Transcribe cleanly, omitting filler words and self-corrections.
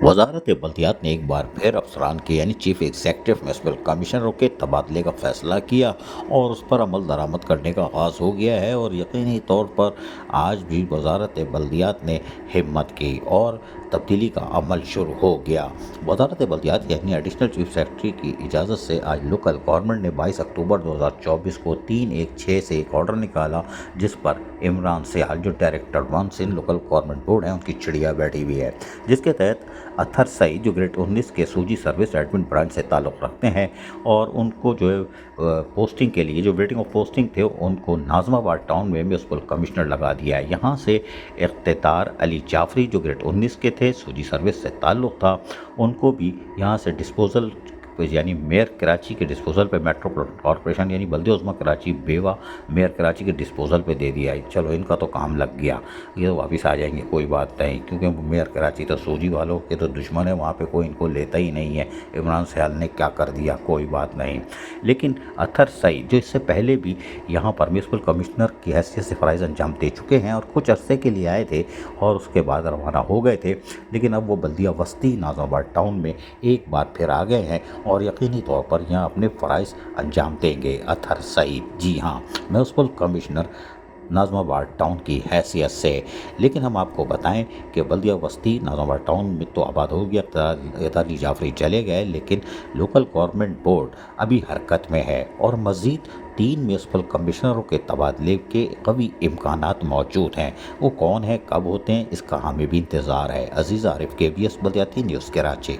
वजारत बल्दियात ने एक बार फिर अफसरान के यानी चीफ एग्जेक्टिव म्यूनसिपल कमिश्नरों के तबादले का फैसला किया और उस पर अमल दरामद करने का आगाज़ हो गया है। और यकीनी तौर पर आज भी वजारत बल्दियात ने हिम्मत की और तब्दीली का अमल शुरू हो गया। वजारत बल्दियात यानी एडिशनल चीफ सेक्रेटरी की इजाज़त से आज लोकल गवर्नमेंट ने 22 अक्टूबर 2024 को 316 से एक ऑर्डर निकाला, जिस पर इमरान सियाल जो director 1 Sindh local government board है उनकी चिड़िया बैठी हुई है, जिसके तहत अत्थर सईद जो ग्रेड 19 के सूजी सर्विस एडमिन ब्रांच से ताल्लुक़ रखते हैं और उनको जो है पोस्टिंग के लिए जो वेटिंग ऑफ पोस्टिंग थे उनको नाज़माबाद टाउन में म्यूनसिपल कमिश्नर लगा दिया है। यहाँ से इख्तितार अली जाफरी जो ग्रेड 19 के थे, सूजी सर्विस से ताल्लुक़ था, उनको भी यहाँ से डिस्पोजल यानी मेयर कराची के डिस्पोजल पे मेट्रोपॉलिटन कॉरपोरेशन यानी बल्दे उज़्मा कराची बेवा मेयर कराची के डिस्पोजल पे दे दिया है। चलो इनका तो काम लग गया, ये तो वापस आ जाएंगे, कोई बात नहीं, क्योंकि मेयर कराची तो सूजी वालों के तो दुश्मन है, वहाँ पे कोई इनको लेता ही नहीं है। इमरान सियाल ने क्या कर दिया कोई बात नहीं। लेकिन अत्थर सईद जो इससे पहले भी यहाँ पर म्यूनसिपल कमिश्नर की हैसियत से फ़राइज़ अंजाम दे चुके हैं और कुछ अरसे के लिए आए थे और उसके बाद रवाना हो गए थे, लेकिन अब वो बल्दिया वस्ती नाज़माबाद टाउन में एक बार फिर आ गए हैं और यकीनी तौर पर यहाँ अपने फ़राइज़ अंजाम देंगे। अत्थर सईद, जी हाँ, म्यूनसिपल कमिश्नर नाज़माबाद टाउन की हैसियत से। लेकिन हम आपको बताएं कि बल्दिया वस्ती नाज़माबाद टाउन में तो आबाद हो गया, अली जाफरी चले गए, लेकिन लोकल गवर्नमेंट बोर्ड अभी हरकत में है और मज़ीद 3 म्यूनसिपल कमिश्नरों के तबादले के कवी इम्कानात मौजूद हैं। वो कौन है, कब होते हैं, इसका हमें भी इंतज़ार है। अजीज़ आरिफ, KBS बल्दियाती न्यूज़, कराची।